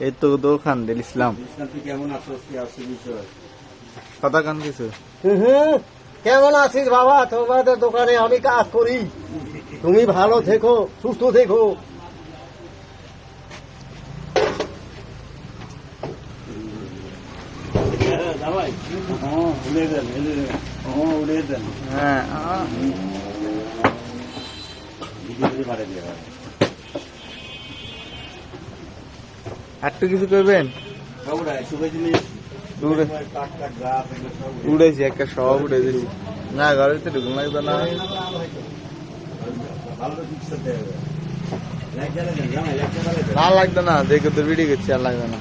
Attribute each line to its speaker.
Speaker 1: এই তো দোকান দিল ইসলাম
Speaker 2: কেমন আছো বিষয়
Speaker 1: কথা কান কিছু
Speaker 3: কেমন আছিস বাবা? তোমাদের দোকানে আমি কাজ করি, তুমি ভালো থেকো, সুস্থ থেকো।
Speaker 1: হ্যাঁ একটু কিছু করবেন? উড়েছি একটা সব উড়ে দিচ্ছি না, ঘরে তো ঢুকুন লাগবে না। না লাগবে না, দেখে তো ভিডিও করছি, আর লাগবে না।